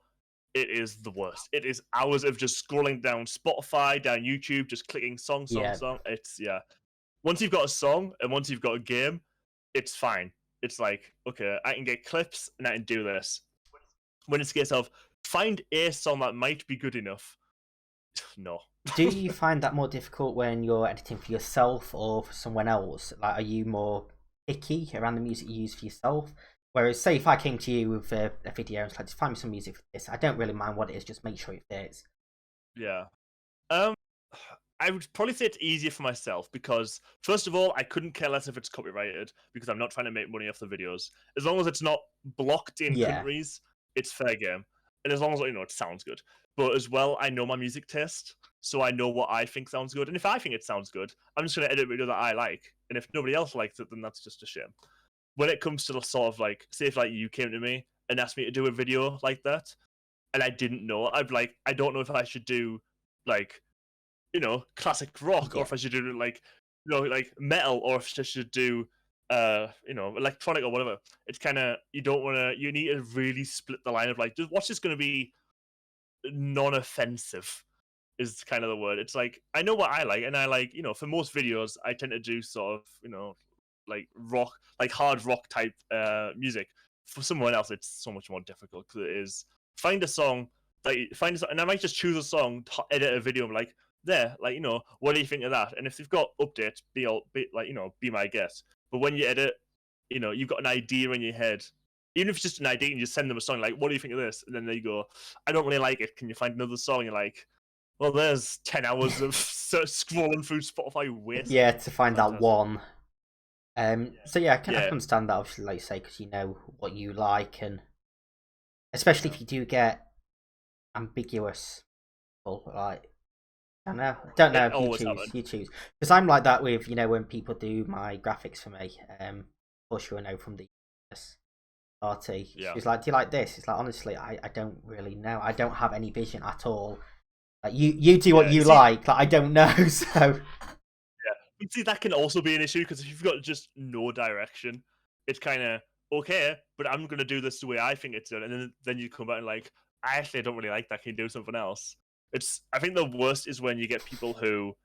it is the worst. It is hours of just scrolling down Spotify, down YouTube, just clicking song. It's once you've got a song and once you've got a game, it's fine. it's like, okay, I can get clips and I can do this. When it's a case of find a song that might be good enough, no. Do you find that more difficult when you're editing for yourself or for someone else? Like, are you more picky around the music you use for yourself? Whereas, say, if I came to you with a video and was like, just find me some music for this, I don't really mind what it is, just make sure it fits. Yeah. I would probably say it's easier for myself because, first of all, I couldn't care less if it's copyrighted because I'm not trying to make money off the videos. As long as it's not blocked in countries, it's fair game. And as long as, it sounds good. But as well, I know my music taste, so I know what I think sounds good. And if I think it sounds good, I'm just going to edit a video that I like. And if nobody else likes it, then that's just a shame. When it comes to the sort of like, say if like you came to me and asked me to do a video like that, and I didn't know, I'd be like, I don't know if I should do like, classic rock, or if I should do like, like metal, or if I should do, electronic or whatever. It's kind of, you need to really split the line of like, what's just going to be non-offensive is kind of the word. It's like, I know what I like, and I like, for most videos, I tend to do sort of, like rock, like hard rock type music. For someone else, it's so much more difficult because it is find a song, and I might just choose a song, edit a video, and be like, there, like, what do you think of that? And if you've got updates, be my guest. But when you edit, you've got an idea in your head. Even if it's just an idea, and you send them a song, like, what do you think of this? And then they go, I don't really like it. Can you find another song? You're like, well, there's 10 hours of scrolling through Spotify waste. Yeah, to find that one. So yeah, I can understand that, obviously, like you say, because you know what you like, and especially if you do get ambiguous, like, I don't know if you choose. Because I'm like that with, when people do my graphics for me, of course you'll know from the party. Yeah. She's like, do you like this? It's like, honestly, I don't really know. I don't have any vision at all. Like, you do what you like, I don't know, so... Yeah, but see, that can also be an issue, because if you've got just no direction, it's kind of, okay, but I'm going to do this the way I think it's done, and then you come back and like, I actually don't really like that, can you do something else? I think the worst is when you get people who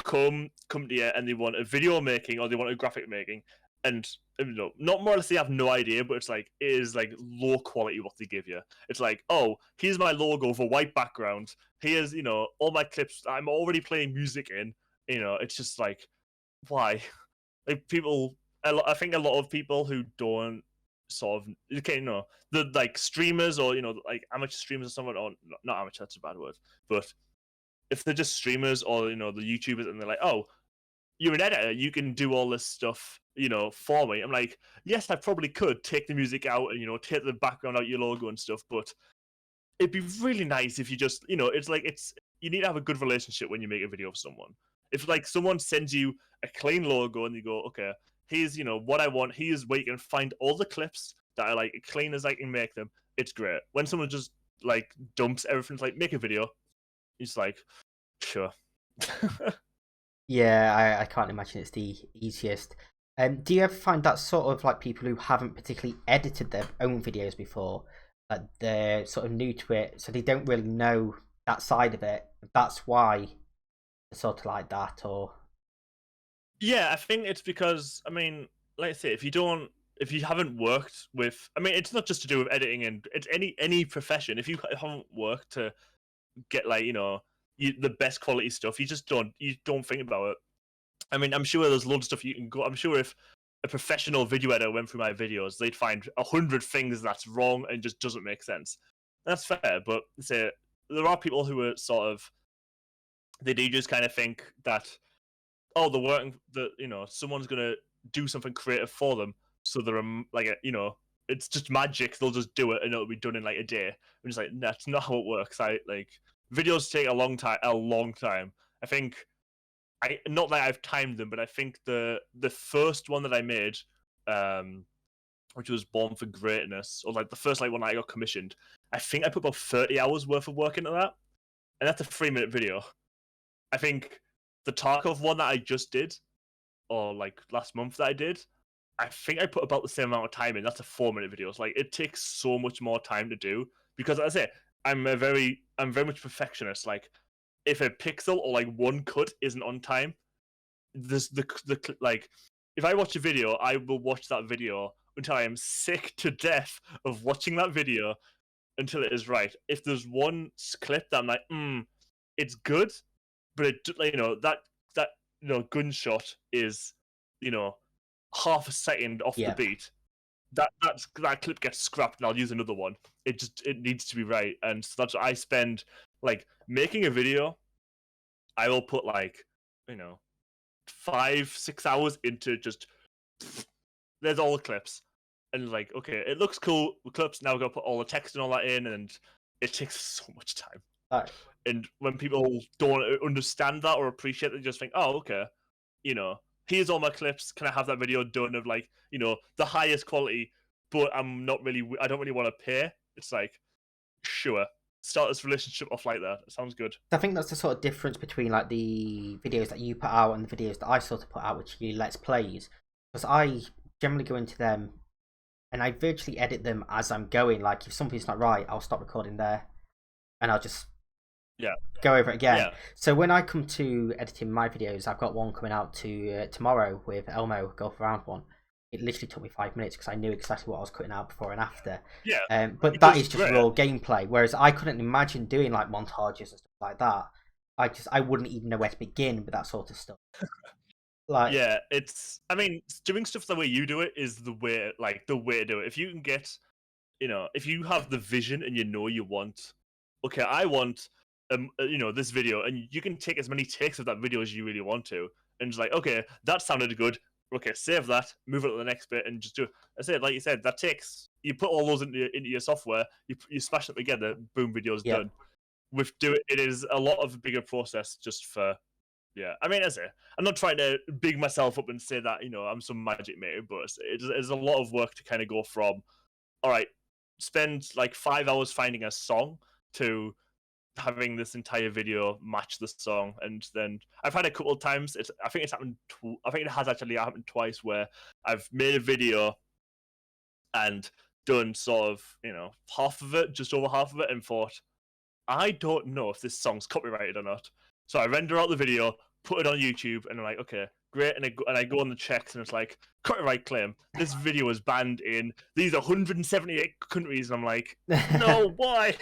come to you and they want a video making or they want a graphic making, and not more or less they have no idea, but it is like low quality what they give you. It's like, oh, here's my logo for white background. Here's all my clips I'm already playing music in. It's just like, why? Like I think a lot of people who don't sort of the like streamers or like amateur streamers or someone, or not amateur, that's a bad word, but if they're just streamers or the YouTubers and they're like, oh, you're an editor, you can do all this stuff for me. I'm like, yes, I probably could take the music out and take the background out, your logo and stuff, but it'd be really nice if you just you need to have a good relationship when you make a video for someone. If like someone sends you a clean logo and you go, okay, here's what I want, here's where you can find all the clips that are like clean as I can make them, it's great. When someone just like dumps everything, like make a video, it's like, sure. Yeah, I can't imagine it's the easiest. Do you ever find that sort of like people who haven't particularly edited their own videos before, like they're sort of new to it, so they don't really know that side of it? That's why they're sort of like that, or? Yeah, I think it's because, I mean, like I say, if you haven't worked with, I mean, it's not just to do with editing, and it's any profession. If you haven't worked to get like the best quality stuff, you don't think about it. I mean, I'm sure there's loads of stuff you can go. I'm sure if a professional video editor went through my videos, they'd find 100 things that's wrong and just doesn't make sense. That's fair, but say there are people who are sort of, they do just kind of think that, oh, they're working, that someone's gonna do something creative for them, so they're like it's just magic. They'll just do it and it'll be done in like a day. I'm just like, that's not how it works. Videos take a long time. I think not that I've timed them, but I think the first one that I made, which was Born for Greatness, or like the first one I got commissioned, I think I put about 30 hours worth of work into that, and that's a 3-minute video. I think the Tarkov one that I just did, or like last month that I did, I think I put about the same amount of time in. That's a 4-minute video. So like it takes so much more time to do, because as I say, I'm very much perfectionist. Like if a pixel or like one cut isn't on time, there's the like if I watch a video, I will watch that video until I am sick to death of watching that video until it is right. If there's one clip that I'm like, it's good, but it, that gunshot is, half a second off the Yeah. beat. That clip gets scrapped, and I'll use another one. It needs to be right, and so that's what I spend like making a video. I will put 5-6 hours into just there's all the clips, and like, okay, it looks cool with clips. Now we're gonna put all the text and all that in, and it takes so much time. Right. And when people don't understand that or appreciate it, they just think, oh, okay, here's all my clips. Can I have that video done of the highest quality? But I don't really want to pay. It's like, sure, start this relationship off like that. It sounds good. I think that's the sort of difference between like the videos that you put out and the videos that I sort of put out, which are let's plays. Because I generally go into them and I virtually edit them as I'm going. Like if something's not right, I'll stop recording there, and I'll just go over it again. Yeah. So when I come to editing my videos, I've got one coming out tomorrow with Elmo Golf Around one. It literally took me 5 minutes because I knew exactly what I was cutting out before and after. Yeah. But that is just raw gameplay. Whereas I couldn't imagine doing like montages and stuff like that. I wouldn't even know where to begin with that sort of stuff. Yeah, doing stuff the way you do it is the way to do it. If you can get, if you have the vision and you want, okay, I want this video, and you can take as many takes of that video as you really want to, and just like, okay, that sounded good. Okay, save that, move it to the next bit, and just do it. I said, like you said, that takes, you put all those into your software, you smash them together, boom, video's done. It is a lot of a bigger process just for, I'm not trying to big myself up and say that, I'm some magic maker, but it's a lot of work to kind of go from, all right, spend like 5 hours finding a song to having this entire video match the song. And then I've had a couple of times, I think it has actually happened twice where I've made a video and done sort of, half of it, just over half of it, and thought, I don't know if this song's copyrighted or not. So I render out the video, put it on YouTube, and I'm like, okay, great. And I go on the checks, and it's like, copyright claim. This video is banned in these 178 countries. And I'm like, no, why?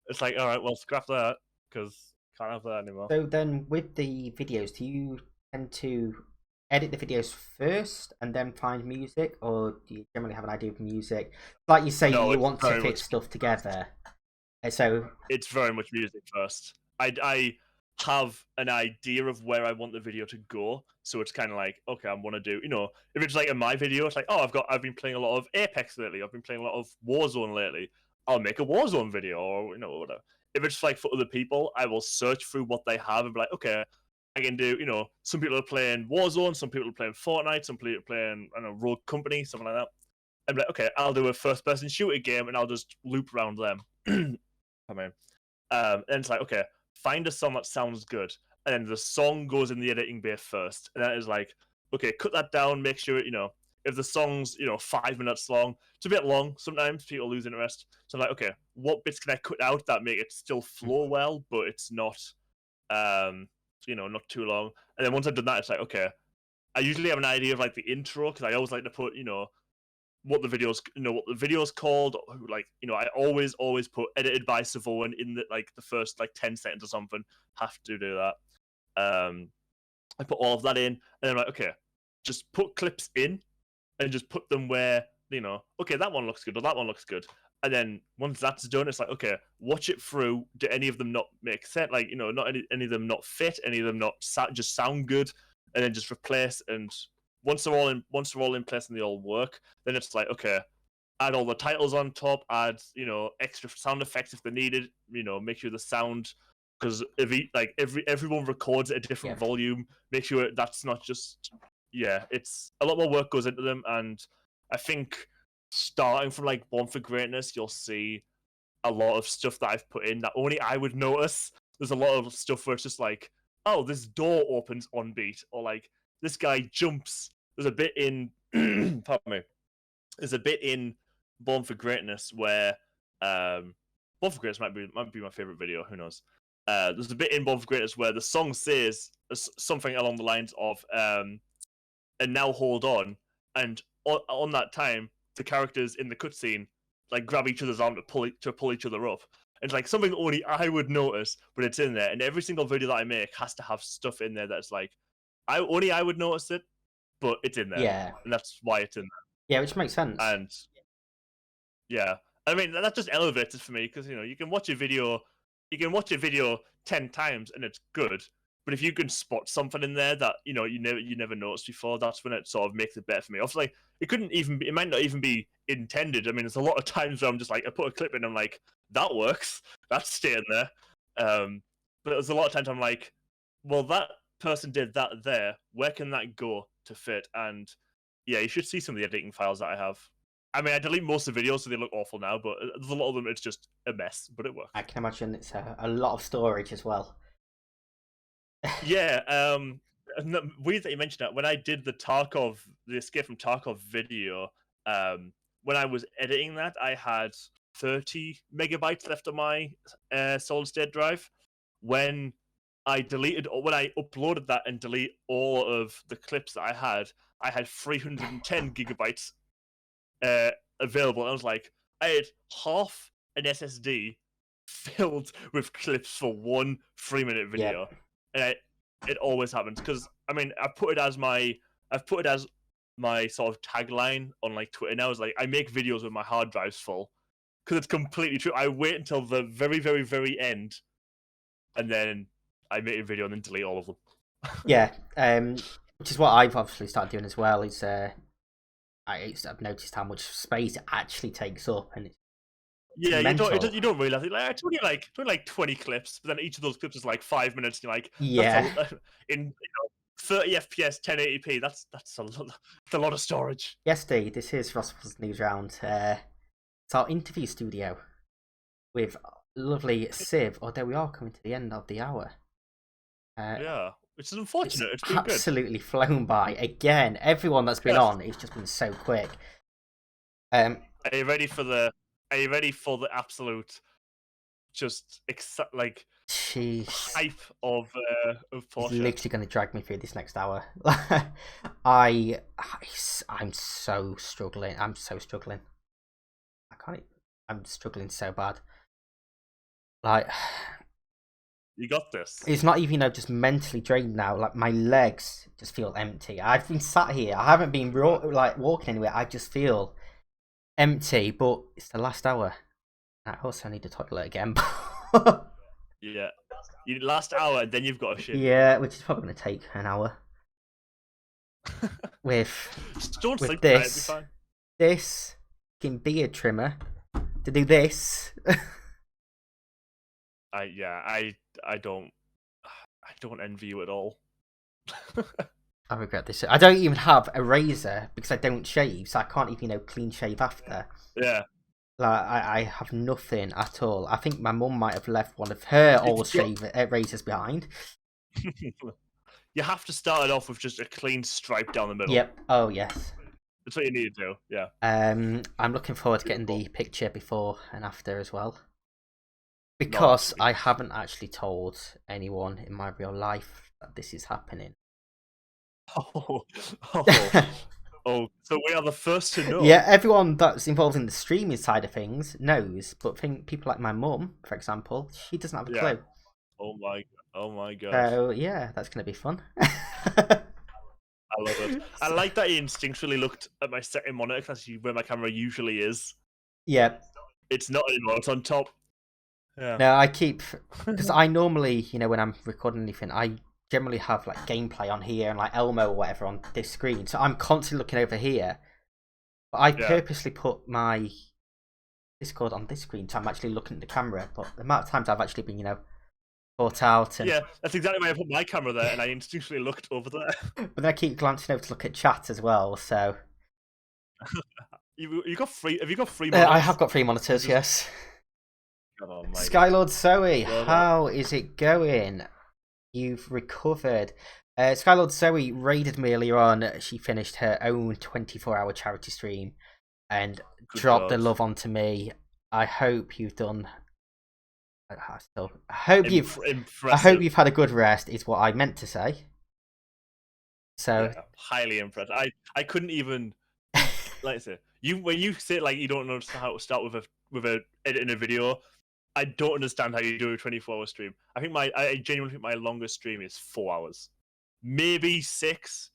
It's like, all right, well, scrap that, because can't have that anymore. So then with the videos, do you tend to edit the videos first and then find music, or do you generally have an idea of music? Like you say, you want to fit stuff together. So it's very much music first. I have an idea of where I want the video to go, so it's kind of like, okay, I want to do, if it's like in my video, it's like, oh, I've been playing a lot of Apex lately, I've been playing a lot of Warzone lately, I'll make a Warzone video, or whatever. If it's like for other people, I will search through what they have and be like, okay, I can do, some people are playing Warzone, some people are playing Fortnite, some people are playing, I don't know, Rogue Company, something like that. I'm like, okay, I'll do a first-person shooter game, and I'll just loop around them. And it's like, okay, find a song that sounds good, and then the song goes in the editing bay first, and that is like, okay, cut that down, make sure if the song's 5 minutes long, it's a bit long sometimes, people lose interest. So I'm like, okay, what bits can I cut out that make it still flow well, but it's not not too long. And then once I've done that, it's like, okay, I usually have an idea of like the intro, because I always like to put what the video's called, I always put edited by Civoen in the first 10 seconds or something. Have to do that. I put all of that in, and then I'm like, okay, just put clips in and just put them where, okay, that one looks good, or that one looks good. And then once that's done, it's like, okay, watch it through. Do any of them not make sense? Not any of them not fit, any of them not just sound good, and then just replace. And once they're all in place and they all work, then it's like, okay, add all the titles on top, add extra sound effects if they're needed. Make sure the sound, because everyone records at a different volume. Make sure that's not just it's a lot more work goes into them. And I think starting from Born for Greatness, you'll see a lot of stuff that I've put in that only I would notice. There's a lot of stuff where it's just like, oh, this door opens on beat, or this guy jumps. There's a bit in pardon me. There's a bit in Born for Greatness where Born for Greatness might be my favorite video. Who knows? There's a bit in Born for Greatness where the song says something along the lines of and now hold on, and on that time, the characters in the cutscene like grab each other's arm to pull each other up. It's like something only I would notice, but it's in there. And every single video that I make has to have stuff in there that's like, I would notice it, but it's in there, Yeah. and that's why it's in there. Yeah, which makes sense. And yeah, I mean that just elevates it for me because you can watch a video, 10 times and it's good. But if you can spot something in there that you never noticed before, that's when it sort of makes it better for me. Obviously, it might not even be intended. I mean, there's a lot of times where I'm just like, I put a clip in, and I'm like, that works, that's staying there. But there's a lot of times I'm like, well, that person did that there. Where can that go to fit? And yeah, you should see some of the editing files that I have. I mean, I delete most of the videos, so they look awful now. But there's a lot of them. It's just a mess, but it works. I can imagine it's a lot of storage as well. Yeah, weird that you mentioned that. When I did the Escape from Tarkov video, when I was editing that, I had 30 megabytes left on my solid state drive. When I uploaded that and delete all of the clips that I had 310 gigabytes available. I was like, I had half an SSD filled with clips for one 3-minute video. Yep. And it always happens because I mean I've put it as my sort of tagline on like Twitter now. Is like I make videos with my hard drives full because it's completely true. I wait until the very very very end, and then I make a video and then delete all of them. Yeah, which is what I've obviously started doing as well. Is I've noticed how much space it actually takes up, and it's yeah, mental. you don't realize it. Like, it's only like 20 clips, but then each of those clips is like 5 minutes. And you're like, Yeah, in 30 FPS, 1080p. That's a lot of storage. yes, Dee, this is Ross's News Round. It's our interview studio with lovely Civ. Although we are coming to the end of the hour. Yeah, which is unfortunate. It's been absolutely flown by again. Everyone that's been on, it's just been so quick. Are you ready for the absolute just hype of Porsche? He's literally going to drag me through this next hour. I'm so struggling. I'm struggling so bad. Like, you got this. It's not even just mentally drained now. Like, my legs just feel empty. I've been sat here. I haven't been walking anywhere. I just feel empty. But it's the last hour. I also need to toilet again. Yeah, last hour, and then you've got a shit. Yeah, which is probably going to take an hour. with this fucking beard trimmer to do this. I don't envy you at all. I regret this. I don't even have a razor because I don't shave, so I can't even clean shave after. Yeah. Like I have nothing at all. I think my mum might have left one of her old razors behind. You have to start it off with just a clean stripe down the middle. Yep. Oh yes. That's what you need to do. Yeah. I'm looking forward to getting the picture before and after as well. Because I haven't actually told anyone in my real life that this is happening. Oh, so we are the first to know. Yeah, everyone that's involved in the streaming side of things knows, but people like my mum, for example, she doesn't have a clue. Oh my god. So yeah, that's gonna be fun. I love it. I like that he instinctually looked at my second monitor because that's where my camera usually is. Yeah. It's not anymore. It's on top. Yeah. No, I keep because I normally, when I'm recording anything, I generally have like gameplay on here and like Elmo or whatever on this screen, so I'm constantly looking over here. But I purposely put my Discord on this screen, so I'm actually looking at the camera. But the amount of times I've actually been, caught out. And... yeah, that's exactly why I put my camera there, and I instinctually looked over there. But then I keep glancing over to look at chat as well. So you got free? Have you got free monitors? I have got free monitors. Yes. Oh, Skylord Zoe, how is it going? You've recovered. Skylord Zoe raided me earlier on. She finished her own 24-hour charity stream and dropped the love onto me. I hope you've done. I hope you've had a good rest. Is what I meant to say. So yeah, highly impressed. I couldn't even like I say when you say like you don't know how to start with a edit in a video. I don't understand how you do a 24-hour stream. I genuinely think my longest stream is 4 hours, maybe 6.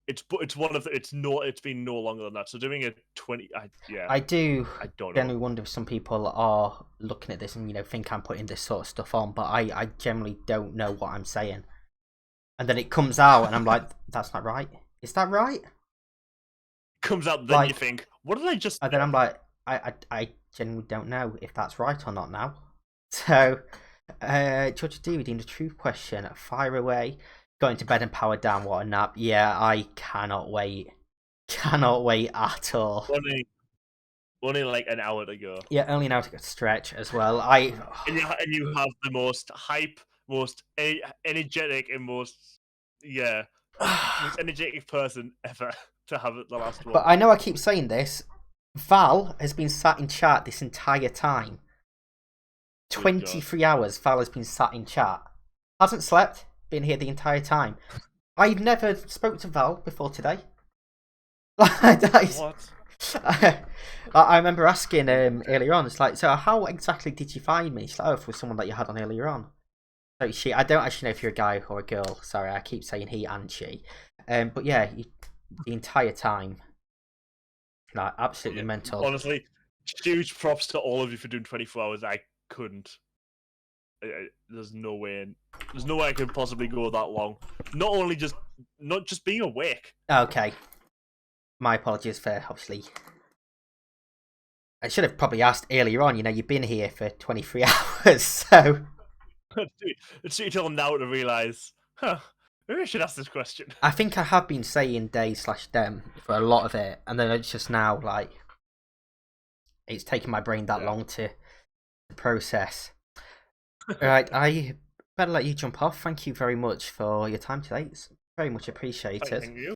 It's one of the, it's been no longer than that. So doing a 20, I do I don't know. generally wonder if some people are looking at this and think I'm putting this sort of stuff on, but I generally don't know what I'm saying, and then it comes out and I'm like, that's not right. Is that right? Comes out, then you think, what did I just? And then I'm like, I genuinely don't know if that's right or not now. So, Judge D redeemed a truth question. Fire away. Going to bed and power down. What a nap. Yeah, I cannot wait. Cannot wait at all. Only like an hour to go. Yeah, only an hour to go stretch as well. And you have the most hype, most energetic, and most energetic person ever to have the last one. But I know I keep saying this. Val has been sat in chat this entire time. 23 hours Val has been sat in chat. Hasn't slept, been here the entire time. I've never spoke to Val before today. What? I remember asking earlier on, it's like, so how exactly did you find me? She's like, oh, for someone that you had on earlier on. So I don't actually know if you're a guy or a girl. Sorry, I keep saying he and she. But yeah, the entire time. Like, absolutely mental. Honestly, huge props to all of you for doing 24 hours. I couldn't. There's no way I could possibly go that long. Not just being awake. Okay. My apologies for obviously. I should have probably asked earlier on. You've been here for 23 hours, so. It's until now to realise, maybe I should ask this question. I think I have been saying they/them for a lot of it, and then it's just now like it's taken my brain that long to process. Right, I better let you jump off. Thank you very much for your time today. It's very much appreciated. Thank you.